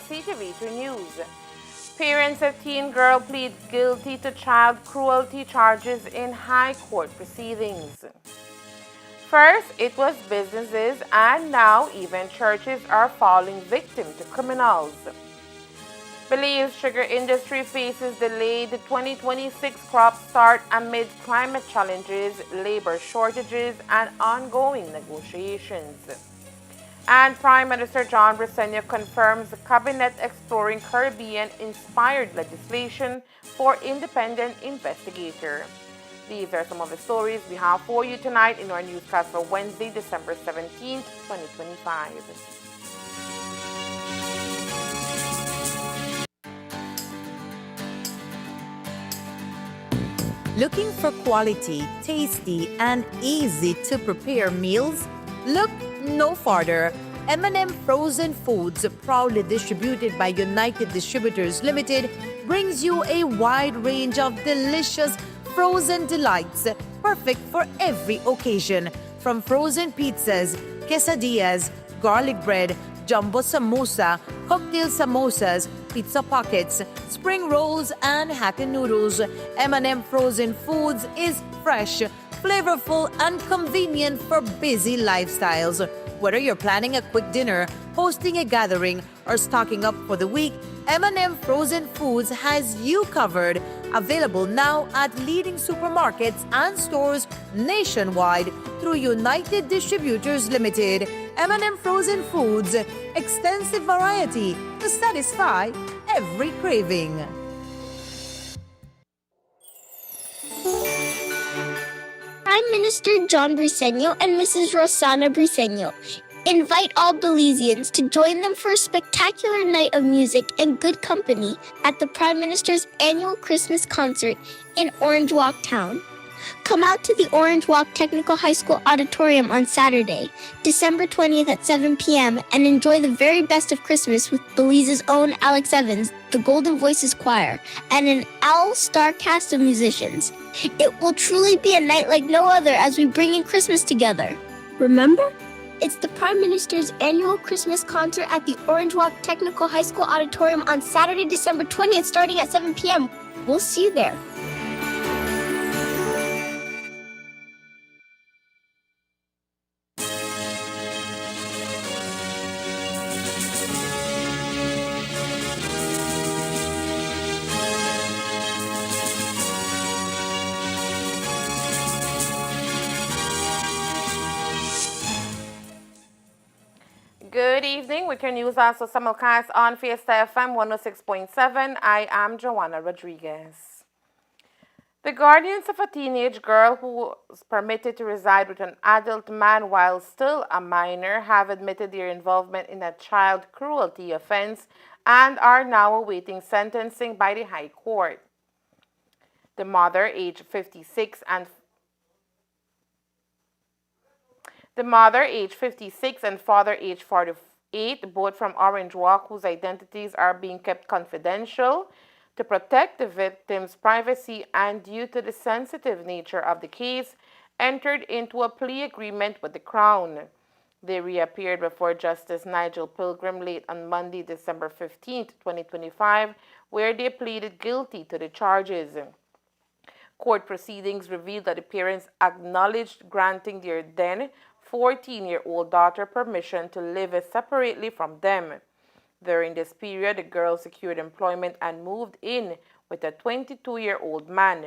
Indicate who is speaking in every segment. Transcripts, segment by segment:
Speaker 1: Ctv3 News. Parents of teen girl plead guilty to child cruelty charges in high court proceedings. First, it was businesses, and now even churches are falling victim to criminals. Belize sugar industry faces delayed 2026 crop start amid climate challenges, labor shortages, and ongoing negotiations. And Prime Minister John Briceño confirms the cabinet exploring Caribbean-inspired legislation for independent investigator. These are some of the stories we have for you tonight in our newscast for Wednesday, December 17th, 2025.
Speaker 2: Looking for quality, tasty, and easy to prepare meals? Look no farther. M&M Frozen Foods, proudly distributed by United Distributors Limited, brings you a wide range of delicious frozen delights, perfect for every occasion. From frozen pizzas, quesadillas, garlic bread, jumbo samosa, cocktail samosas, pizza pockets, spring rolls, and happy noodles, M&M Frozen Foods is fresh, flavorful, and convenient for busy lifestyles. Whether you're planning a quick dinner, hosting a gathering, or stocking up for the week, M&M Frozen Foods has you covered. Available now at leading supermarkets and stores nationwide through United Distributors Limited. M&M Frozen Foods, extensive variety to satisfy every craving.
Speaker 3: Prime Minister John Briceño and Mrs. Rosana Briceño invite all Belizeans to join them for a spectacular night of music and good company at the Prime Minister's annual Christmas concert in Orange Walk Town. Come out to the Orange Walk Technical High School Auditorium on Saturday, December 20th at 7 p.m. and enjoy the very best of Christmas with Belize's own Alex Evans, the Golden Voices Choir, and an all-star cast of musicians. It will truly be a night like no other as we bring in Christmas together. Remember? It's the Prime Minister's annual Christmas concert at the Orange Walk Technical High School Auditorium on Saturday, December 20th, starting at 7 p.m. We'll see you there.
Speaker 1: Good evening. With your news also simulcast on Fiesta FM 106.7. I am Joanna Rodriguez. The guardians of a teenage girl who was permitted to reside with an adult man while still a minor have admitted their involvement in a child cruelty offense and are now awaiting sentencing by the High Court. The mother, aged 56, and father, aged 48, both from Orange Walk, whose identities are being kept confidential to protect the victim's privacy and due to the sensitive nature of the case, entered into a plea agreement with the Crown. They reappeared before Justice Nigel Pilgrim late on Monday, December 15, 2025, where they pleaded guilty to the charges. Court proceedings revealed that the parents acknowledged granting their then 14-year-old daughter permission to live separately from them. During this period, the girl secured employment and moved in with a 22-year-old man.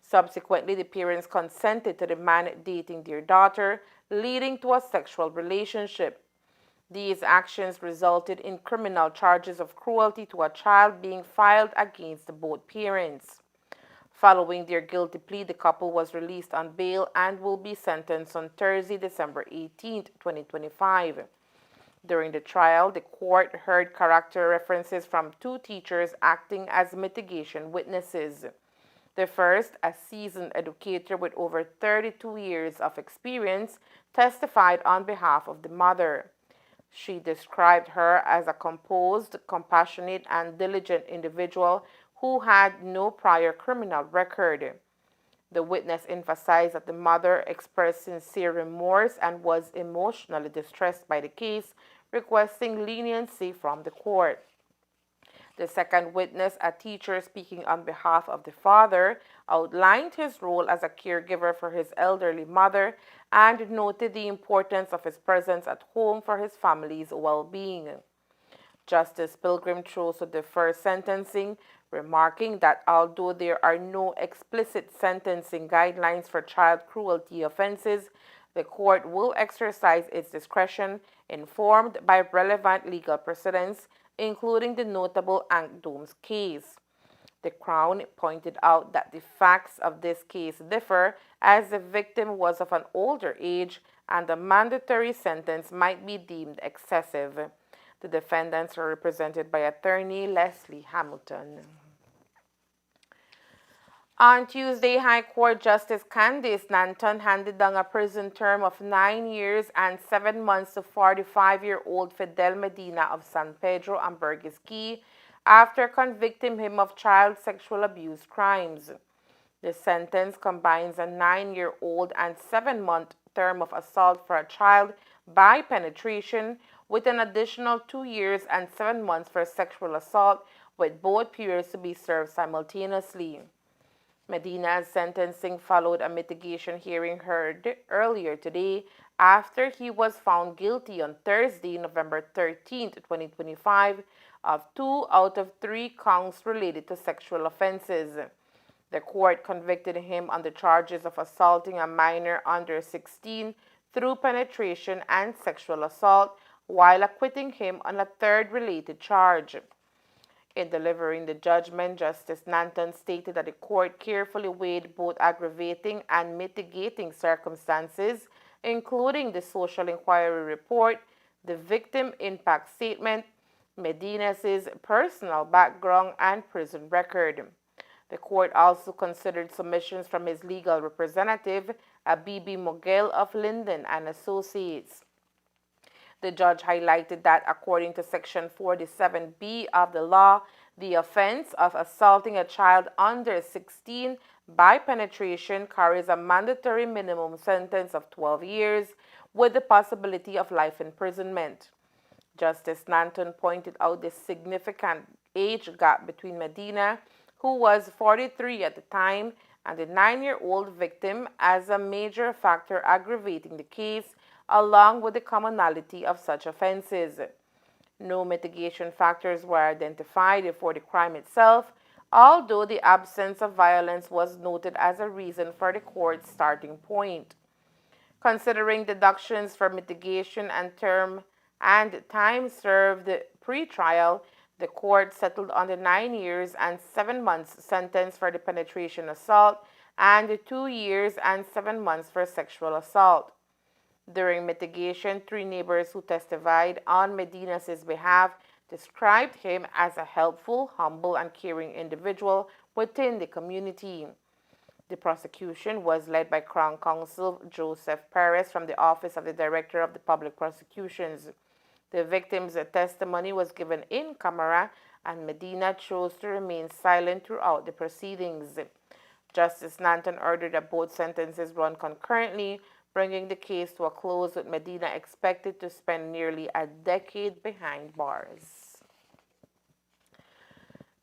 Speaker 1: Subsequently, the parents consented to the man dating their daughter, leading to a sexual relationship. These actions resulted in criminal charges of cruelty to a child being filed against both parents. Following their guilty plea, the couple was released on bail and will be sentenced on Thursday, December 18, 2025. During the trial, the court heard character references from two teachers acting as mitigation witnesses. The first, a seasoned educator with over 32 years of experience, testified on behalf of the mother. She described her as a composed, compassionate, and diligent individual who had no prior criminal record. The witness emphasized that the mother expressed sincere remorse and was emotionally distressed by the case, requesting leniency from the court. The second witness, a teacher speaking on behalf of the father, outlined his role as a caregiver for his elderly mother and noted the importance of his presence at home for his family's well-being. Justice Pilgrim chose to defer sentencing, remarking that although there are no explicit sentencing guidelines for child cruelty offenses, the court will exercise its discretion, informed by relevant legal precedents, including the notable Ankh-Domes case. The Crown pointed out that the facts of this case differ, as the victim was of an older age and a mandatory sentence might be deemed excessive. The defendants are represented by attorney Leslie Hamilton. On Tuesday, High Court Justice Candice Nanton handed down a prison term of 9 years and 7 months to 45-year-old Fidel Medina of San Pedro and Burgess Key after convicting him of child sexual abuse crimes. The sentence combines a 9-year-old and 7-month term of assault for a child by penetration with an additional 2 years and 7 months for sexual assault, with both periods to be served simultaneously. Medina's sentencing followed a mitigation hearing heard earlier today after he was found guilty on Thursday, November 13, 2025, of 2 out of 3 counts related to sexual offenses. The court convicted him on the charges of assaulting a minor under 16 through penetration and sexual assault, while acquitting him on a third related charge. In delivering the judgment, Justice Nanton stated that the court carefully weighed both aggravating and mitigating circumstances, including the social inquiry report, the victim impact statement, Medina's personal background, and prison record. The court also considered submissions from his legal representative, Abibi Mogel of Linden and Associates. The judge highlighted that according to Section 47B of the law, the offense of assaulting a child under 16 by penetration carries a mandatory minimum sentence of 12 years with the possibility of life imprisonment. Justice Nanton pointed out the significant age gap between Medina, who was 43 at the time, and the 9-year-old victim as a major factor aggravating the case, along with the commonality of such offenses. No mitigation factors were identified for the crime itself, although the absence of violence was noted as a reason for the court's starting point. Considering deductions for mitigation and time served pre-trial, the court settled on the 9 years and 7 months sentence for the penetration assault and the 2 years and 7 months for sexual assault. During mitigation, 3 neighbors who testified on Medina's behalf described him as a helpful, humble, and caring individual within the community. The prosecution was led by Crown Counsel Joseph Perez from the Office of the Director of the Public Prosecutions. The victim's testimony was given in camera, and Medina chose to remain silent throughout the proceedings. Justice Nanton ordered that both sentences run concurrently, bringing the case to a close, with Medina expected to spend nearly a decade behind bars.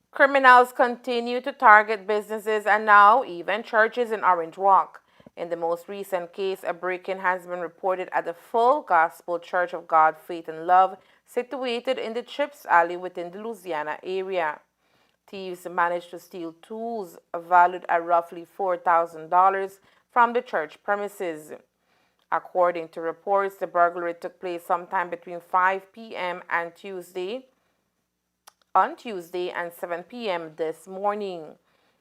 Speaker 1: Criminals continue to target businesses and now even churches in Orange Walk. In the most recent case, a break-in has been reported at the Full Gospel Church of God, Faith and Love, situated in the Chips Alley within the Louisiana area. Thieves managed to steal tools valued at roughly $4,000 from the church premises. According to reports, the burglary took place sometime between 5 p.m. on Tuesday and 7 p.m. this morning.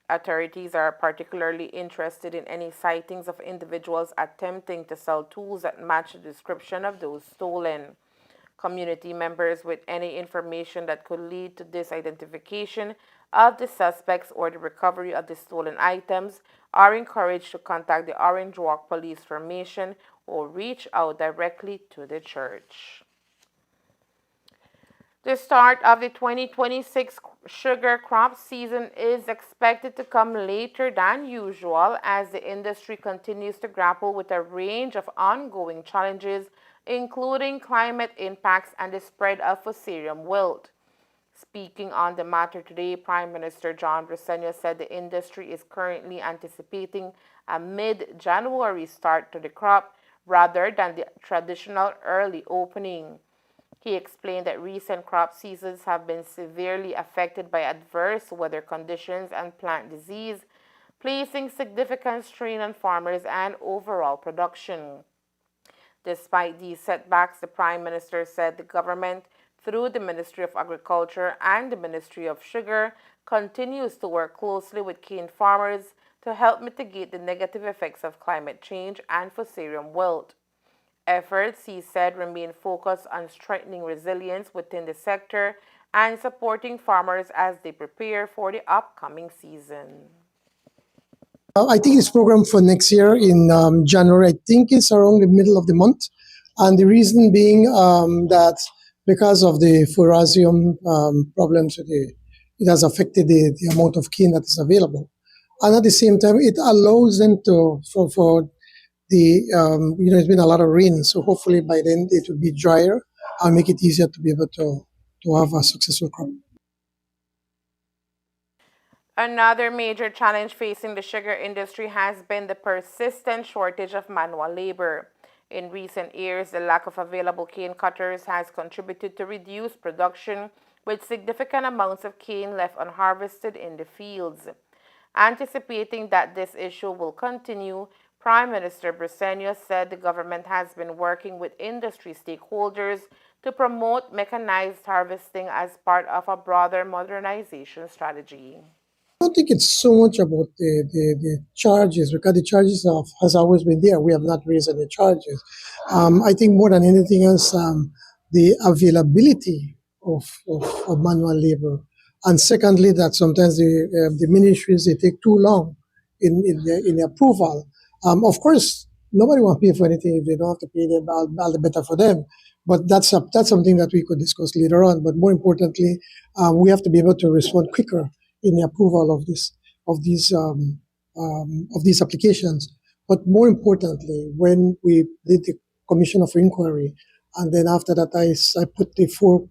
Speaker 1: Authorities are particularly interested in any sightings of individuals attempting to sell tools that match the description of those stolen. Community members with any information that could lead to this identification of the suspects or the recovery of the stolen items are encouraged to contact the Orange Walk Police Formation or reach out directly to the church. The start of the 2026 sugar crop season is expected to come later than usual as the industry continues to grapple with a range of ongoing challenges, including climate impacts and the spread of fusarium wilt. Speaking on the matter today, Prime Minister John Briceño said the industry is currently anticipating a mid-January start to the crop rather than the traditional early opening. He explained that recent crop seasons have been severely affected by adverse weather conditions and plant disease, placing significant strain on farmers and overall production. Despite these setbacks, the Prime Minister said the government, through the Ministry of Agriculture and the Ministry of Sugar, continues to work closely with cane farmers to help mitigate the negative effects of climate change and fusarium wilt. Efforts, he said, remain focused on strengthening resilience within the sector and supporting farmers as they prepare for the upcoming season.
Speaker 4: I think it's programmed for next year in January. I think it's around the middle of the month. And the reason being that because of the fusarium problems, it has affected the amount of cane that is available. And at the same time, it allows them for the, it's been a lot of rain. So hopefully by then it will be drier and make it easier to be able to have a successful crop.
Speaker 1: Another major challenge facing the sugar industry has been the persistent shortage of manual labor. In recent years, the lack of available cane cutters has contributed to reduced production, with significant amounts of cane left unharvested in the fields. Anticipating that this issue will continue, Prime Minister Briceño said the government has been working with industry stakeholders to promote mechanized harvesting as part of a broader modernization strategy.
Speaker 4: I don't think it's so much about the charges, because the charges has always been there. We have not raised any charges. I think more than anything else, the availability of manual labor, and secondly, that sometimes the ministries, they take too long in the approval. Of course, nobody wants to pay for anything if they don't have to pay them. All the better for them. But that's something that we could discuss later on. But more importantly, we have to be able to respond quicker in the approval of these applications. But more importantly, when we did the commission of inquiry, and then after that, I put the four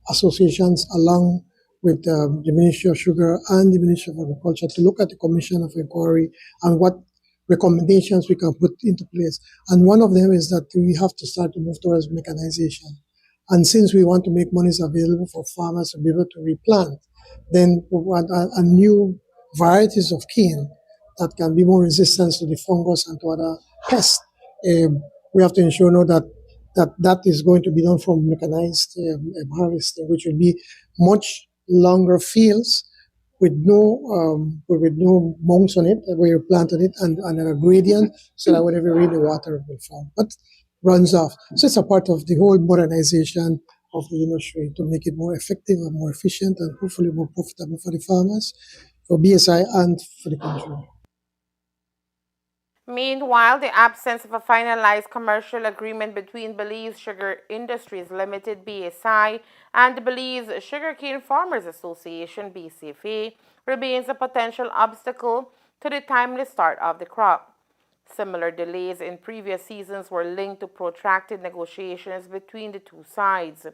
Speaker 4: associations along with the Ministry of Sugar and the Ministry of Agriculture to look at the commission of inquiry and what recommendations we can put into place. And one of them is that we have to start to move towards mechanization. And since we want to make monies available for farmers to be able to replant, then we want a new varieties of cane that can be more resistant to the fungus and to other pests. We have to ensure now that is going to be done from mechanized harvesting, which will be much longer fields with no mounds on it, where you plant on it, and a gradient, so that whenever you rain, the water will fall, but runs off. So it's a part of the whole modernization of the industry to make it more effective and more efficient and hopefully more profitable for the farmers, for BSI, and for the country.
Speaker 1: Meanwhile, the absence of a finalized commercial agreement between Belize Sugar Industries Limited (BSI) and the Belize Sugarcane Farmers Association (BCFA) remains a potential obstacle to the timely start of the crop. Similar delays in previous seasons were linked to protracted negotiations between the two sides.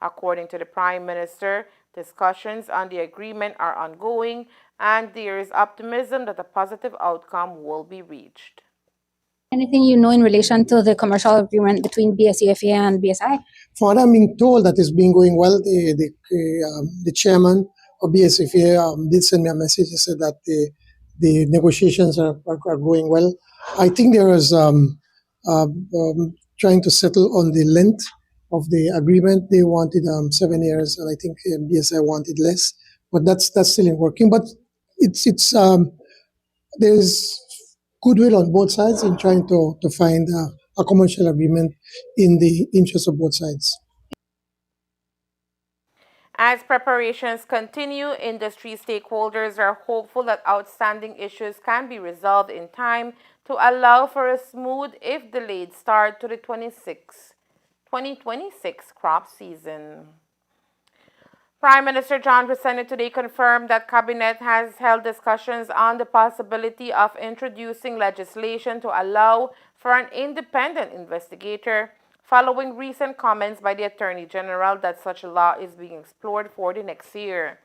Speaker 1: According to the Prime Minister, discussions on the agreement are ongoing, and there is optimism that a positive outcome will be reached.
Speaker 5: Anything you know in relation to the commercial agreement between BSCFA and BSI?
Speaker 4: For what I'm being told, that is being going well. The chairman of BSCFA did send me a message. He said that the negotiations are going well. I think there is trying to settle on the length of the agreement. They wanted 7 years, and I think BSI wanted less. But that's still in working. But it's there's goodwill on both sides in trying to find a commercial agreement in the interest of both sides.
Speaker 1: As preparations continue, industry stakeholders are hopeful that outstanding issues can be resolved in time to allow for a smooth, if delayed, start to the 2026 crop season. Prime Minister John Briceño today confirmed that Cabinet has held discussions on the possibility of introducing legislation to allow for an independent investigator following recent comments by the Attorney General that such a law is being explored for the next year.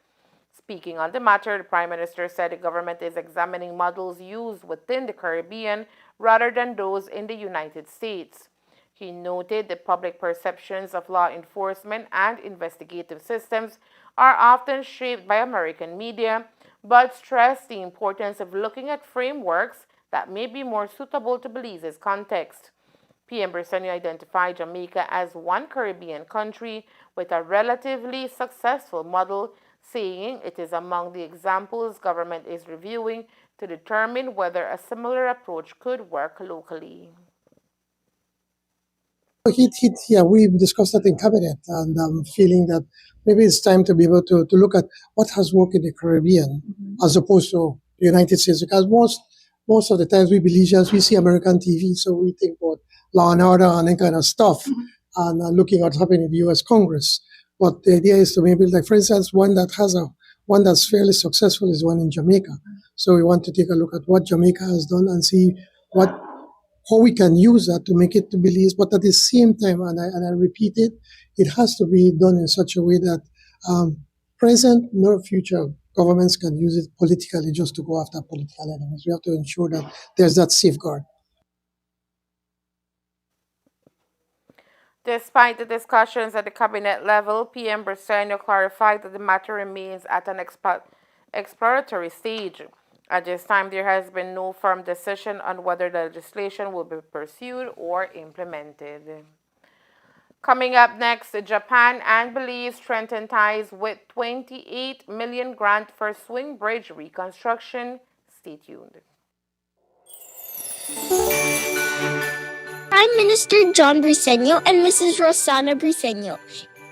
Speaker 1: Speaking on the matter, the Prime Minister said the government is examining models used within the Caribbean rather than those in the United States. He noted the public perceptions of law enforcement and investigative systems are often shaped by American media, but stressed the importance of looking at frameworks that may be more suitable to Belize's context. PM Briceño identified Jamaica as one Caribbean country with a relatively successful model, saying it is among the examples government is reviewing to determine whether a similar approach could work locally.
Speaker 4: Yeah, we discussed that in cabinet, and I'm feeling that maybe it's time to be able to look at what has worked in the Caribbean as opposed to the United States, because most of the times we Belizeans, we see American TV, so we think about law and order and that kind of stuff, and looking at what's happening in the U.S. Congress. But the idea is to maybe, like, for instance, one that's fairly successful is one in Jamaica. So we want to take a look at what Jamaica has done and see how we can use that to make it to Belize. But at the same time, and I repeat it, it has to be done in such a way that present nor future governments can use it politically just to go after political enemies. We have to ensure that there's that safeguard.
Speaker 1: Despite the discussions at the cabinet level, PM Briceño clarified that the matter remains at an exploratory stage. At this time, there has been no firm decision on whether the legislation will be pursued or implemented. Coming up next, Japan and Belize strengthen ties with 28 million grant for swing bridge reconstruction. Stay tuned.
Speaker 3: Prime Minister John Briceño and Mrs. Rosana Briceño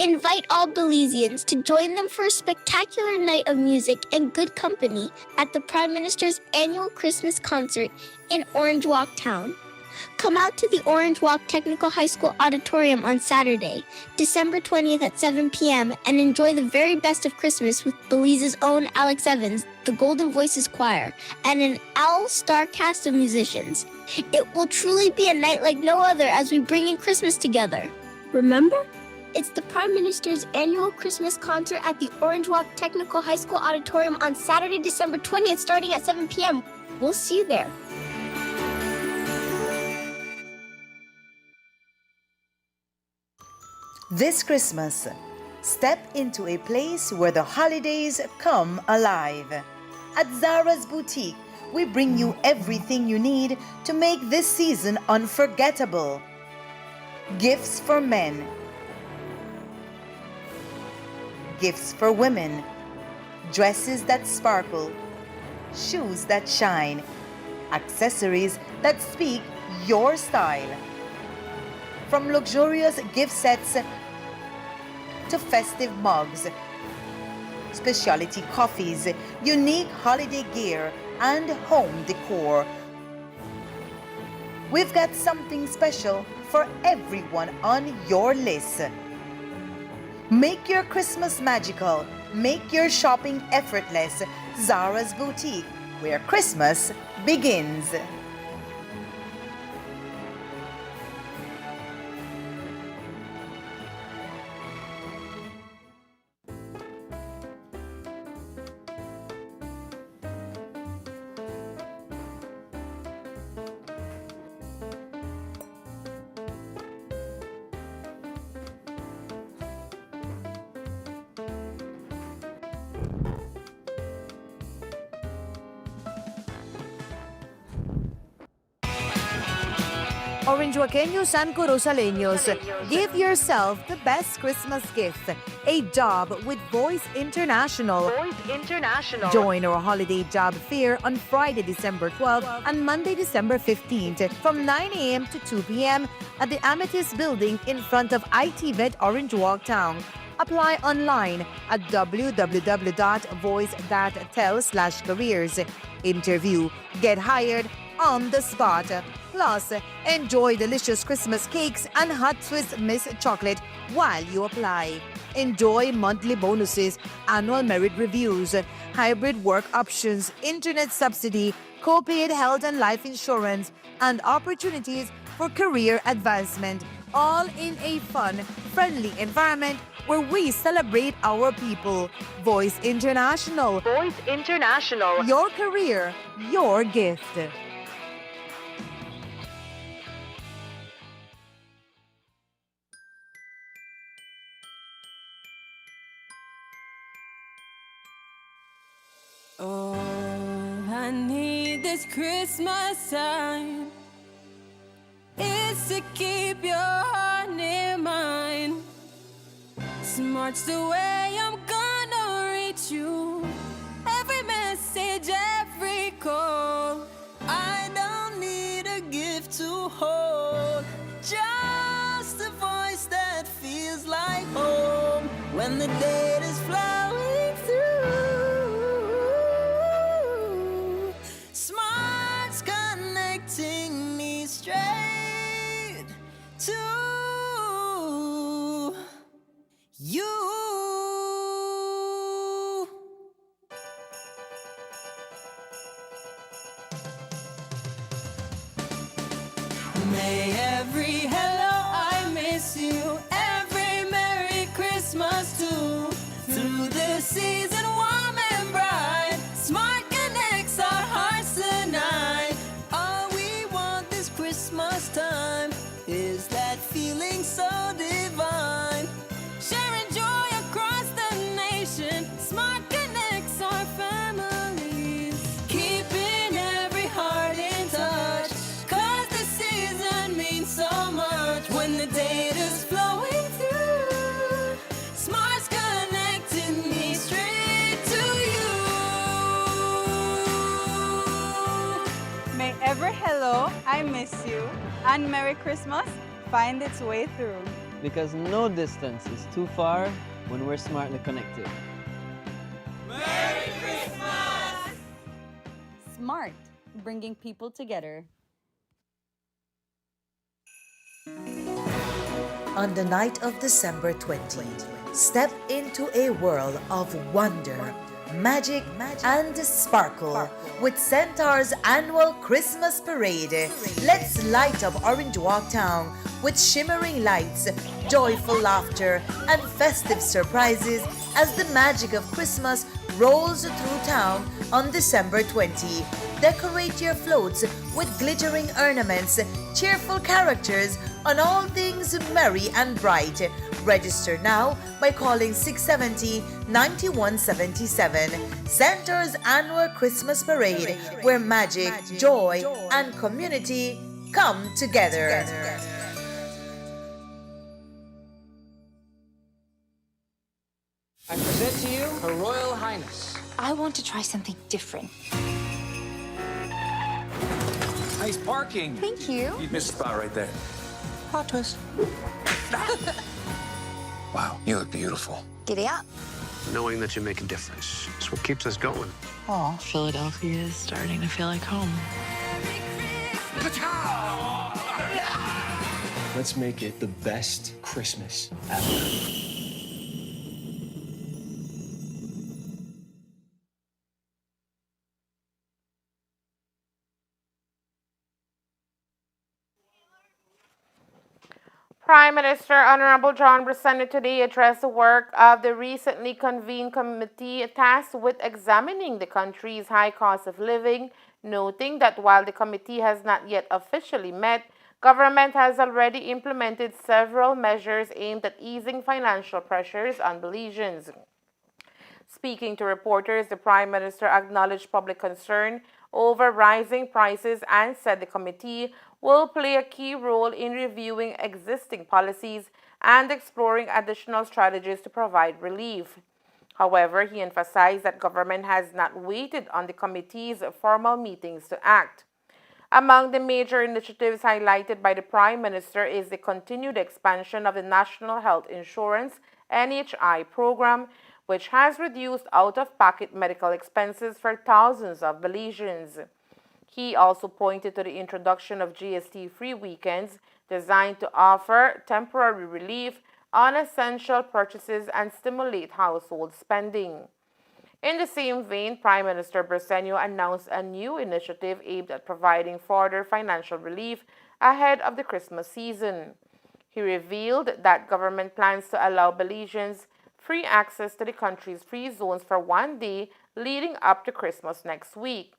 Speaker 3: invite all Belizeans to join them for a spectacular night of music and good company at the Prime Minister's annual Christmas concert in Orange Walk Town. Come out to the Orange Walk Technical High School Auditorium on Saturday, December 20th at 7 p.m. and enjoy the very best of Christmas with Belize's own Alex Evans, the Golden Voices Choir, and an all-star cast of musicians. It will truly be a night like no other as we bring in Christmas together. Remember? It's the Prime Minister's annual Christmas concert at the Orange Walk Technical High School Auditorium on Saturday, December 20th, starting at 7 p.m. We'll see you there.
Speaker 6: This Christmas, step into a place where the holidays come alive. At Zara's Boutique, we bring you everything you need to make this season unforgettable. Gifts for men, gifts for women, dresses that sparkle, shoes that shine, accessories that speak your style. From luxurious gift sets to festive mugs, specialty coffees, unique holiday gear, and home decor. We've got something special for everyone on your list. Make your Christmas magical. Make your shopping effortless. Zara's Boutique, where Christmas begins.
Speaker 2: Orangewaqueños and Corozaleños, give yourself the best Christmas gift, a job with Voice International. Join our holiday job fair on Friday, December 12th and Monday, December 15th from 9 a.m. to 2 p.m. at the Amethyst Building in front of ITVET Orange Walk Town. Apply online at www.voice.tel/careers. Interview, get hired on the spot. Plus, enjoy delicious Christmas cakes and hot Swiss Miss chocolate while you apply. Enjoy monthly bonuses, annual merit reviews, hybrid work options, internet subsidy, co-paid health and life insurance, and opportunities for career advancement. all in a fun, friendly environment where we celebrate our people. Voice International. Voice International. Your career, your gift.
Speaker 7: All I need this Christmas time is to keep your heart near mine. Smart's the way I'm gonna reach you. Every message, every call. I don't need a gift to hold, just a voice that feels like home when the date is flowing through. Smart's connecting me straight to you. May every hello I miss you, every Merry Christmas too. Through the season warm and bright, Smart connects our hearts tonight. All we want this Christmas time is that feeling so divine. Sharing joy across the nation, Smart connects our families. Keeping every heart in touch, 'cause the season means so much. When the date is flowing through, Smart's connecting me straight to you.
Speaker 8: May every hello, I miss you, and Merry Christmas find its way through.
Speaker 9: Because no distance is too far when we're smartly connected.
Speaker 8: Smart, bringing people together.
Speaker 6: On the night of December 20, step into a world of wonder, magic, and sparkle with Centaur's annual Christmas parade. Let's light up Orange Walk Town with shimmering lights, joyful laughter, and festive surprises as the magic of Christmas rolls through town on December 20. Decorate your floats with glittering ornaments, cheerful characters, on all things merry and bright. Register now by calling 670-9177. Center's annual Christmas parade, where magic, joy, and community come together.
Speaker 10: I present to you Her Royal Highness.
Speaker 11: I want to try something different.
Speaker 10: Nice parking.
Speaker 11: Thank you.
Speaker 10: You missed a spot right there.
Speaker 11: Plot twist.
Speaker 10: Wow, you look beautiful.
Speaker 11: Giddy up.
Speaker 12: Knowing that you make a difference is what keeps us going.
Speaker 11: Oh, Philadelphia is starting to feel like home.
Speaker 13: Let's make it the best Christmas ever.
Speaker 1: Prime Minister Honorable John Briceño today addressed the work of the recently convened committee tasked with examining the country's high cost of living, noting that while the committee has not yet officially met, government has already implemented several measures aimed at easing financial pressures on Belizeans. Speaking to reporters, the Prime Minister acknowledged public concern over rising prices and said the committee will play a key role in reviewing existing policies and exploring additional strategies to provide relief. However, he emphasized that government has not waited on the committee's formal meetings to act. Among the major initiatives highlighted by the Prime Minister is the continued expansion of the National Health Insurance (NHI) program, which has reduced out-of-pocket medical expenses for thousands of Belizeans. He also pointed to the introduction of GST-free weekends designed to offer temporary relief on essential purchases and stimulate household spending. In the same vein, Prime Minister Briceño announced a new initiative aimed at providing further financial relief ahead of the Christmas season. He revealed that government plans to allow Belizeans free access to the country's free zones for one day leading up to Christmas next week.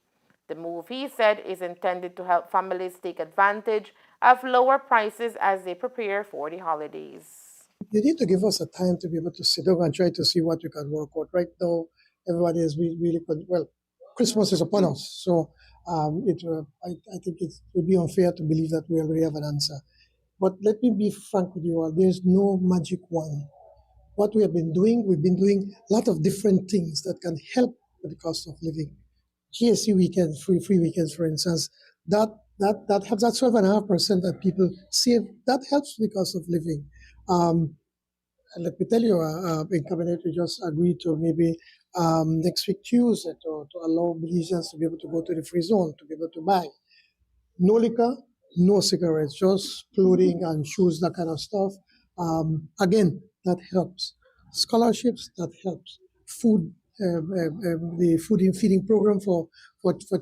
Speaker 1: The move, he said, is intended to help families take advantage of lower prices as they prepare for the holidays.
Speaker 4: You need to give us a time to be able to sit down and try to see what we can work out. Right now, everybody is really well. Christmas is upon us, so I think it would be unfair to believe that we already have an answer. But let me be frank with you all. There's no magic one. What we've been doing a lot of different things that can help with the cost of living. GSC weekends, free weekends, for instance, that helps. That 12.5% that people save. That helps with the cost of living. And let me tell you, in cabinet, we just agreed to maybe next week Tuesday to allow Belizeans to be able to go to the free zone, to be able to buy. No liquor, no cigarettes, just clothing and shoes, that kind of stuff. Again, that helps. Scholarships, that helps. Food, the food and feeding program for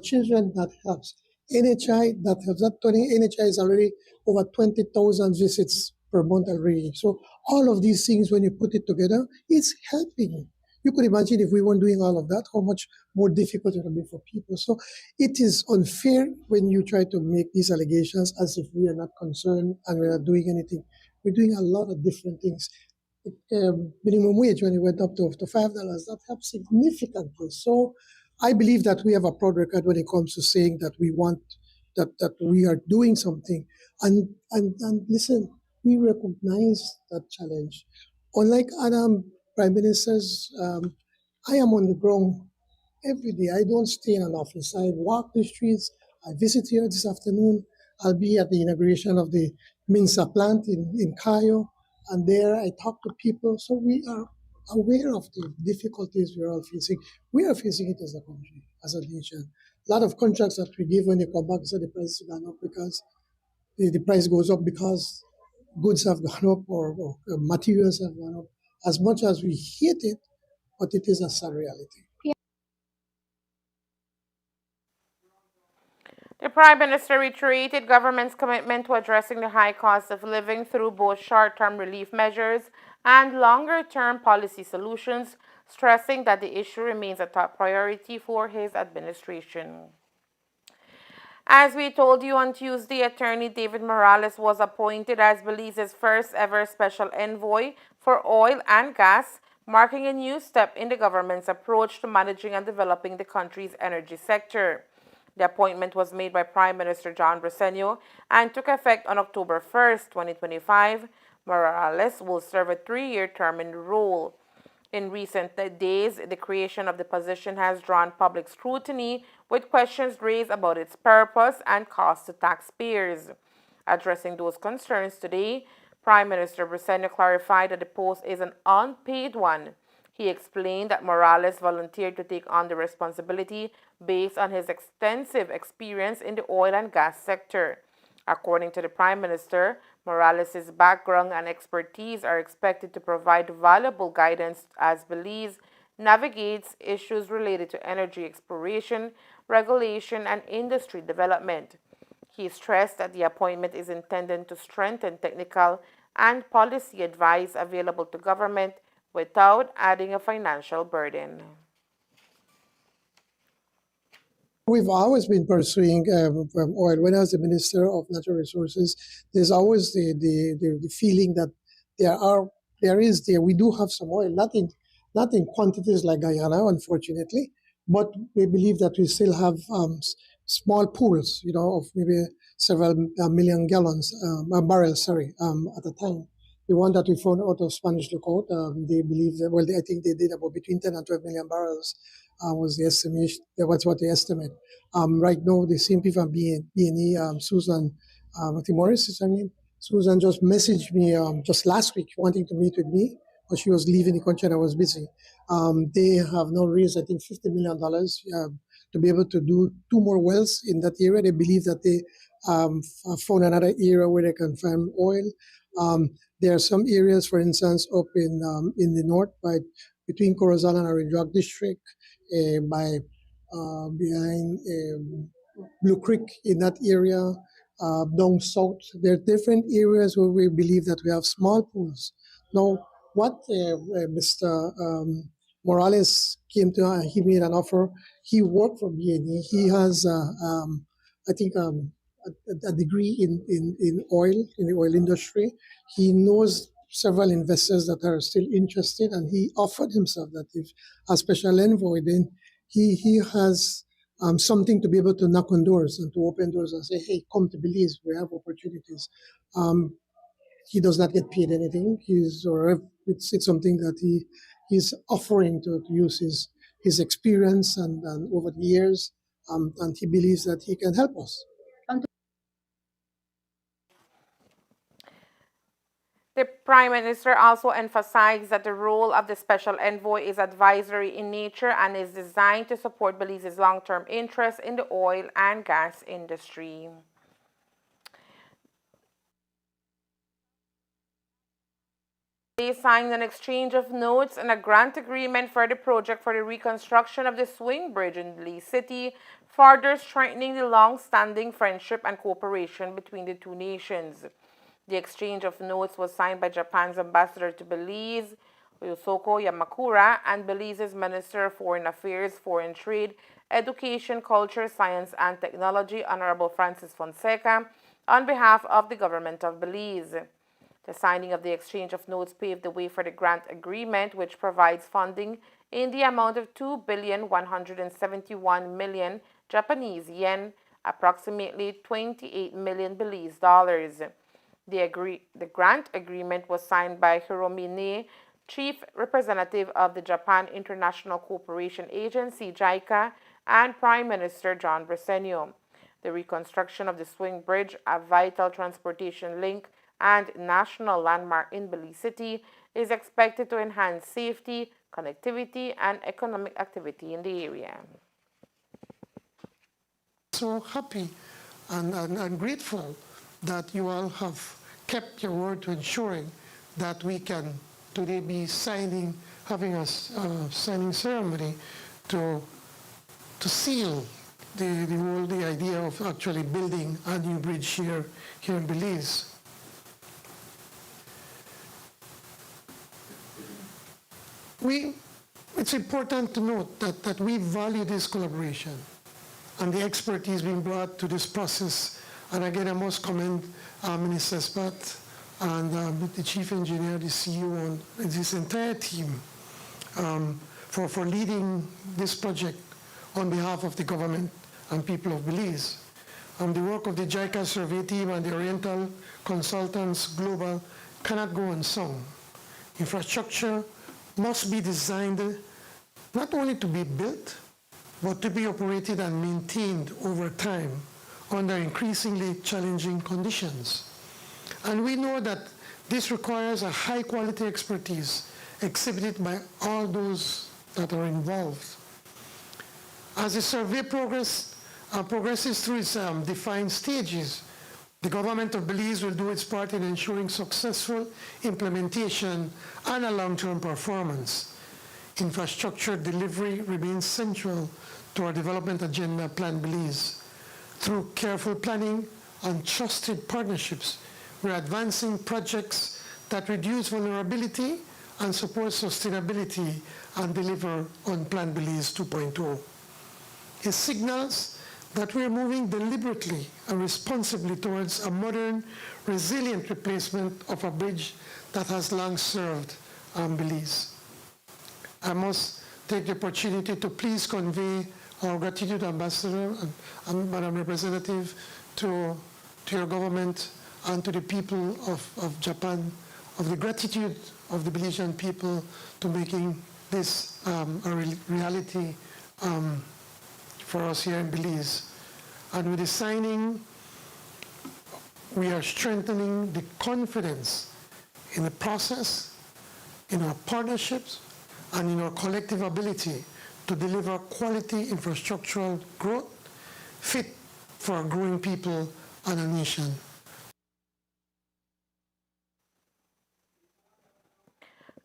Speaker 4: children, that helps. NHI, that helps. That NHI is already over 20,000 visits per month already. So all of these things, when you put it together, it's helping. You could imagine if we weren't doing all of that, how much more difficult it would be for people. So it is unfair when you try to make these allegations as if we are not concerned and we are not doing anything. We're doing a lot of different things. Minimum wage, when it went up to $5, that helped significantly. So I believe that we have a proud record when it comes to saying that we want, that we are doing something. And listen, we recognize that challenge. Unlike other prime ministers, I am on the ground every day. I don't stay in an office. I walk the streets. I visit here this afternoon. I'll be at the inauguration of the Minsa plant in Cayo, and there I talk to people. So we are aware of the difficulties we're all facing. We are facing it as a country, as a nation. A lot of contracts that we give when they come back, so the price has gone up because the price goes up because goods have gone up or materials have gone up. As much as we hate it, but it is a sad reality.
Speaker 1: The Prime Minister reiterated government's commitment to addressing the high cost of living through both short-term relief measures and longer-term policy solutions, stressing that the issue remains a top priority for his administration. As we told you on Tuesday, Attorney David Morales was appointed as Belize's first ever special envoy for oil and gas, marking a new step in the government's approach to managing and developing the country's energy sector. The appointment was made by Prime Minister John Briceño and took effect on October 1st, 2025. Morales will serve a 3-year term in the role. In recent days, the creation of the position has drawn public scrutiny, with questions raised about its purpose and cost to taxpayers. Addressing those concerns today, Prime Minister Briceño clarified that the post is an unpaid one. He explained that Morales volunteered to take on the responsibility based on his extensive experience in the oil and gas sector. According to the Prime Minister, Morales' background and expertise are expected to provide valuable guidance as Belize navigates issues related to energy exploration, regulation, and industry development. He stressed that the appointment is intended to strengthen technical and policy advice available to government without adding a financial burden.
Speaker 4: We've always been pursuing oil. When I was the Minister of Natural Resources, there's always the feeling that we do have some oil, not in quantities like Guyana, unfortunately, but we believe that we still have small pools, of maybe several million barrels, at a time. The one that we found out of Spanish Lookout, they believe that, I think they did about between 10 and 12 million barrels was the estimation. That's what they estimate. Right now, the same people from B&E, Susan, I think Morris is her name. Susan just messaged me just last week wanting to meet with me, but she was leaving the country and I was busy. They have now raised, I think, $50 million to be able to do 2 more wells in that area. They believe that they found another area where they can find oil. There are some areas, for instance, up in the north, between Corazon and Orange Rock District, behind Blue Creek in that area. down south. There are different areas where we believe that we have small pools. Now, what Mr. Morales came to, he made an offer. He worked for BNE. He has, I think, a degree in oil, in the oil industry. He knows several investors that are still interested, and he offered himself that if a special envoy, then he has something to be able to knock on doors and to open doors and say, hey, come to Belize, we have opportunities. He does not get paid anything. It's something that he's offering to use his experience and over the years, and he believes that he can help us.
Speaker 1: The Prime Minister also emphasized that the role of the Special Envoy is advisory in nature and is designed to support Belize's long-term interests in the oil and gas industry. They signed an exchange of notes and a grant agreement for the project for the reconstruction of the swing bridge in Belize City, further strengthening the long-standing friendship and cooperation between the two nations. The exchange of notes was signed by Japan's ambassador to Belize, Yosoko Yamakura, and Belize's Minister of Foreign Affairs, Foreign Trade, Education, Culture, Science, and Technology, Honorable Francis Fonseca, on behalf of the government of Belize. The signing of the exchange of notes paved the way for the grant agreement, which provides funding in the amount of 2,171,000,000 Japanese yen, approximately 28 million Belize dollars. The grant agreement was signed by Hiromi Ne, Chief Representative of the Japan International Cooperation Agency, JICA, and Prime Minister John Briceño. The reconstruction of the swing bridge, a vital transportation link and national landmark in Belize City, is expected to enhance safety, connectivity, and economic activity in the area.
Speaker 14: So happy and grateful that you all have kept your word to ensuring that we can today be having a signing ceremony to seal the idea of actually building a new bridge here in Belize. It's important to note that we value this collaboration and the expertise being brought to this process. And again, I must commend Minister Spat and the Chief Engineer, the CEO, and this entire team for leading this project on behalf of the government and people of Belize. The work of the JICA survey team and the Oriental Consultants Global cannot go unsung. Infrastructure must be designed not only to be built, but to be operated and maintained over time under increasingly challenging conditions. And we know that this requires a high quality expertise exhibited by all those that are involved. As the survey progresses through its defined stages, the government of Belize will do its part in ensuring successful implementation and a long-term performance. Infrastructure delivery remains central to our development agenda, Plan Belize. Through careful planning and trusted partnerships, we're advancing projects that reduce vulnerability and support sustainability and deliver on Plan Belize 2.0. It signals that we're moving deliberately and responsibly towards a modern, resilient replacement of a bridge that has long served Belize. I must take the opportunity to please convey our gratitude, Ambassador and Madam Representative, to your government and to the people of Japan, of the gratitude of the Belizean people to making this a reality for us here in Belize. And with the signing, we are strengthening the confidence in the process, in our partnerships, and in our collective ability to deliver quality infrastructural growth fit for a growing people and a nation.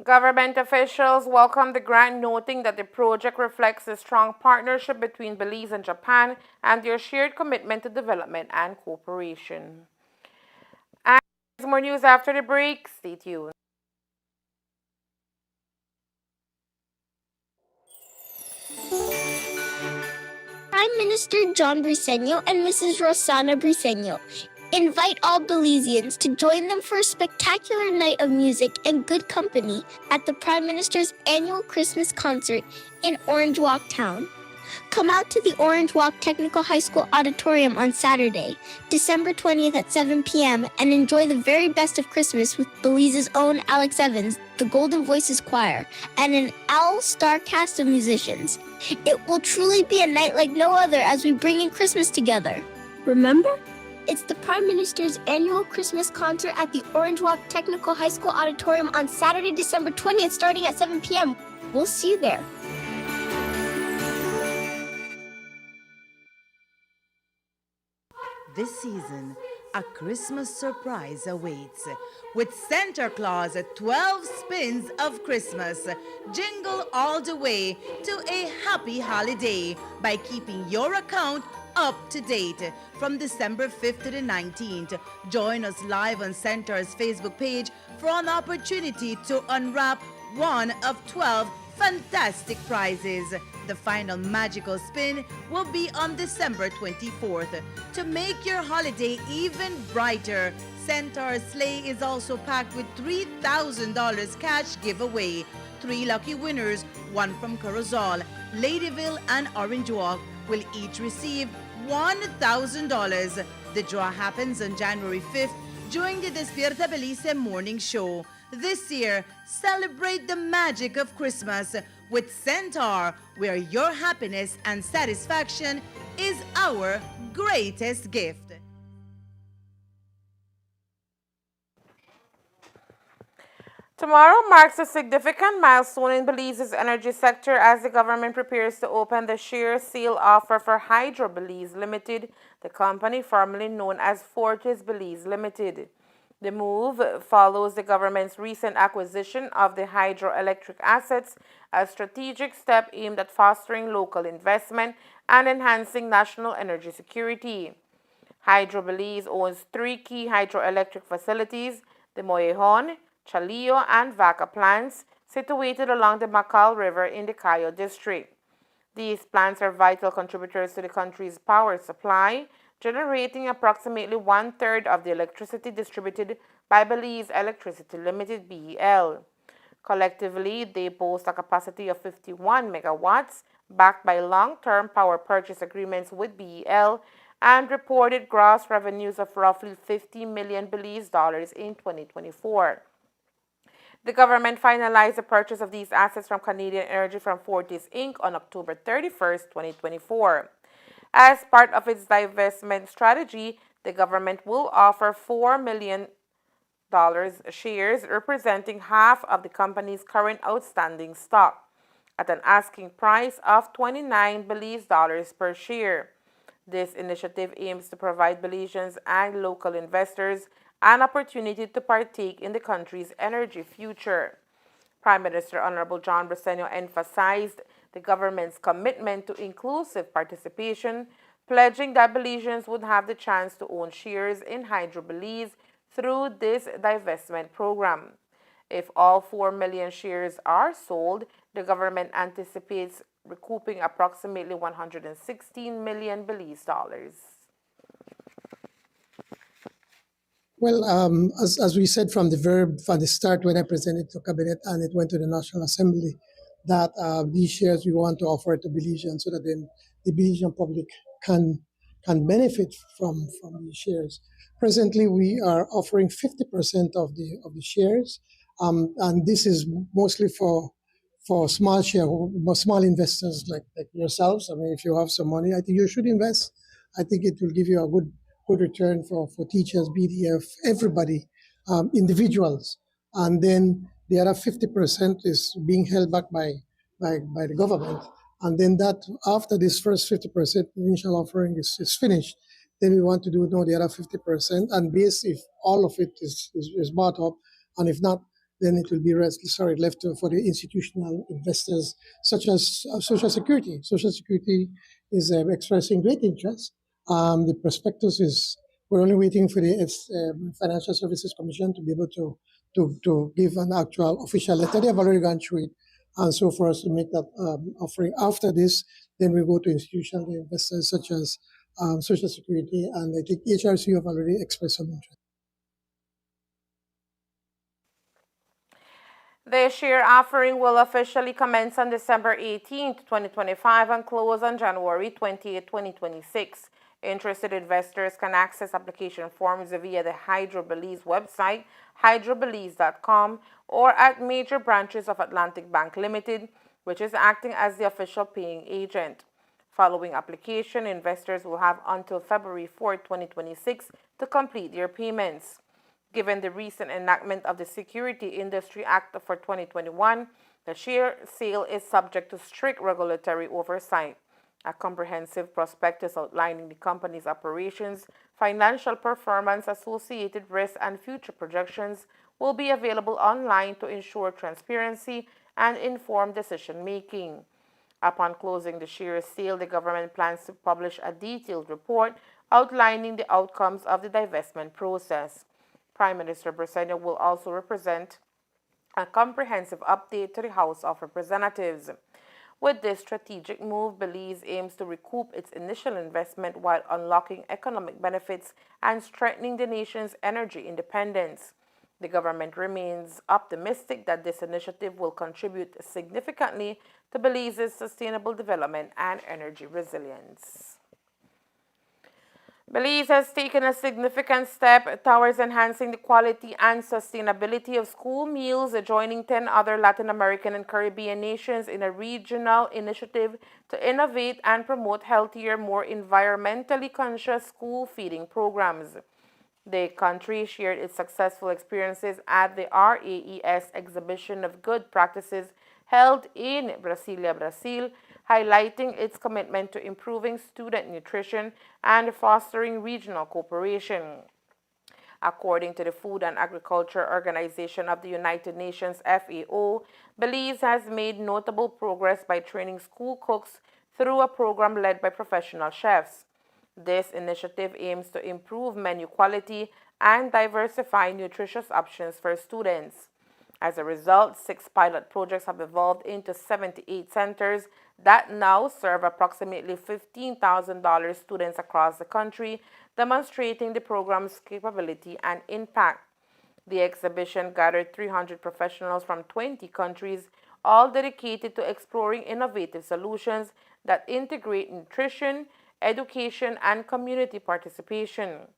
Speaker 1: Government officials welcomed the grant, noting that the project reflects a strong partnership between Belize and Japan and their shared commitment to development and cooperation. And there's more news after the break. Stay tuned.
Speaker 3: Prime Minister John Briceño and Mrs. Rosana Briceño invite all Belizeans to join them for a spectacular night of music and good company at the Prime Minister's annual Christmas concert in Orange Walk Town. Come out to the Orange Walk Technical High School auditorium on Saturday, December 20th at 7 p.m. and enjoy the very best of Christmas with Belize's own Alex Evans, the Golden Voices Choir, and an all-star cast of musicians. It will truly be a night like no other as we bring in Christmas together. Remember? It's the Prime Minister's annual Christmas concert at the Orange Walk Technical High School auditorium on Saturday, December 20th starting at 7 p.m. We'll see you there.
Speaker 6: This season, a Christmas surprise awaits. With Santa Claus at 12 spins of Christmas, jingle all the way to a happy holiday by keeping your account up to date. From December 5th to the 19th, join us live on Santa's Facebook page for an opportunity to unwrap one of 12 fantastic prizes. The final magical spin will be on December 24th. To make your holiday even brighter, Centaur's sleigh is also packed with $3,000 cash giveaway. 3 lucky winners, one from Corozal, Ladyville, and Orange Walk, will each receive $1,000. The draw happens on January 5th during the Despierta Belize morning show. This year, celebrate the magic of Christmas with Centaur, where your happiness and satisfaction is our greatest gift.
Speaker 1: Tomorrow marks a significant milestone in Belize's energy sector as the government prepares to open the share sale offer for Hydro Belize Limited, the company formerly known as Fortis Belize Limited. The move follows the government's recent acquisition of the hydroelectric assets, a strategic step aimed at fostering local investment and enhancing national energy security. Hydro Belize owns 3 key hydroelectric facilities, the Moyejon, Chalillo, and Vaca plants, situated along the Macal River in the Cayo district. These plants are vital contributors to the country's power supply, generating approximately 1/3 of the electricity distributed by Belize Electricity Limited (BEL). Collectively, they boast a capacity of 51 megawatts, backed by long-term power purchase agreements with BEL, and reported gross revenues of roughly 50 million Belize dollars in 2024. The government finalized the purchase of these assets from Canadian Energy from Fortis Inc. on October 31st, 2024. As part of its divestment strategy, the government will offer $4 million shares, representing half of the company's current outstanding stock, at an asking price of 29 Belize dollars per share. This initiative aims to provide Belizeans and local investors an opportunity to partake in the country's energy future. Prime Minister Honorable John Briceño emphasized the government's commitment to inclusive participation, pledging that Belizeans would have the chance to own shares in Hydro Belize through this divestment program. If all 4 million shares are sold, the government anticipates recouping approximately 116 million Belize dollars.
Speaker 4: Well, as we said from the start when I presented to Cabinet and it went to the National Assembly, that these shares we want to offer to Belizeans so that then the Belizean public can benefit from these shares. Presently, we are offering 50% of the shares, and this is mostly for small investors like yourselves. I mean, if you have some money, I think you should invest. I think it will give you a good return for teachers, BDF, everybody, individuals. And then the other 50% is being held back by the government. And then that after this first 50% initial offering is finished, then we want to do the other 50%. And based if all of it is bought up, and if not, then it will be left for the institutional investors, such as Social Security. Social Security is expressing great interest. The prospectus is, we're only waiting for the Financial Services Commission to be able to give an actual official letter. They have already gone through it. And so for us to make that offering after this, then we go to institutional investors such as Social Security, and I think HRC have already expressed some interest.
Speaker 1: The share offering will officially commence on December 18, 2025 and close on January 28, 2026. Interested investors can access application forms via the Hydro Belize website, hydrobelize.com, or at major branches of Atlantic Bank Limited, which is acting as the official paying agent. Following application, investors will have until February 4, 2026 to complete their payments. Given the recent enactment of the Security Industry Act for 2021, the share sale is subject to strict regulatory oversight. A comprehensive prospectus outlining the company's operations, financial performance, associated risks, and future projections will be available online to ensure transparency and informed decision making. Upon closing the share sale, the government plans to publish a detailed report outlining the outcomes of the divestment process. Prime Minister Briceño will also represent a comprehensive update to the House of Representatives. With this strategic move, Belize aims to recoup its initial investment while unlocking economic benefits and strengthening the nation's energy independence. The government remains optimistic that this initiative will contribute significantly to Belize's sustainable development and energy resilience. Belize has taken a significant step towards enhancing the quality and sustainability of school meals, joining 10 other Latin American and Caribbean nations in a regional initiative to innovate and promote healthier, more environmentally conscious school feeding programs. The country shared its successful experiences at the RAES exhibition of good practices held in Brasilia, Brazil, highlighting its commitment to improving student nutrition and fostering regional cooperation. According to the Food and Agriculture Organization of the United Nations, FAO, Belize has made notable progress by training school cooks through a program led by professional chefs. This initiative aims to improve menu quality and diversify nutritious options for students. As a result, 6 pilot projects have evolved into 78 centers that now serve approximately 15,000 students across the country, demonstrating the program's capability and impact. The exhibition gathered 300 professionals from 20 countries, all dedicated to exploring innovative solutions that integrate nutrition, education, and community participation.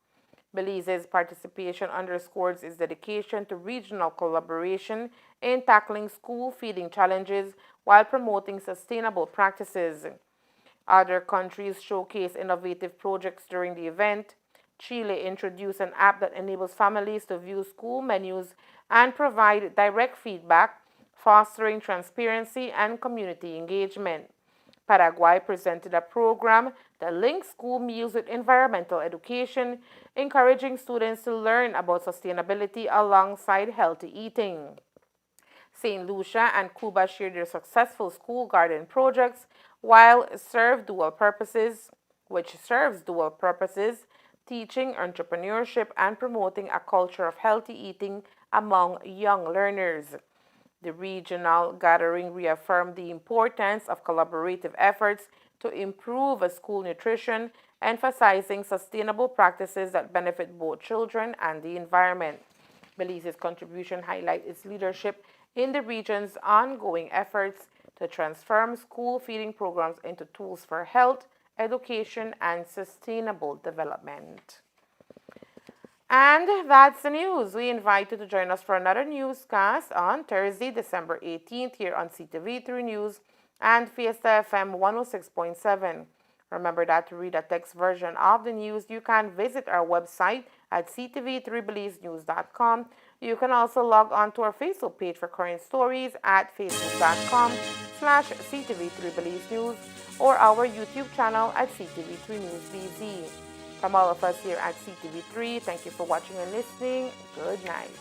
Speaker 1: Belize's participation underscores its dedication to regional collaboration in tackling school feeding challenges while promoting sustainable practices. Other countries showcased innovative projects during the event. Chile introduced an app that enables families to view school menus and provide direct feedback, fostering transparency and community engagement. Paraguay presented a program that links school meals with environmental education, encouraging students to learn about sustainability alongside healthy eating. St. Lucia and Cuba shared their successful school garden projects, which serves dual purposes, teaching entrepreneurship and promoting a culture of healthy eating among young learners. The regional gathering reaffirmed the importance of collaborative efforts to improve school nutrition, emphasizing sustainable practices that benefit both children and the environment. Belize's contribution highlights its leadership in the region's ongoing efforts to transform school feeding programs into tools for health, education, and sustainable development. And that's the news. We invite you to join us for another newscast on Thursday, December 18th here on Ctv3 News and Fiesta FM 106.7. Remember that to read a text version of the news, you can visit our website at ctv3belizenews.com. You can also log on to our Facebook page for current stories at facebook.com/ctv3belizenews or our YouTube channel at ctv3 News BZ. From all of us here at CTV3, thank you for watching and listening. Good night.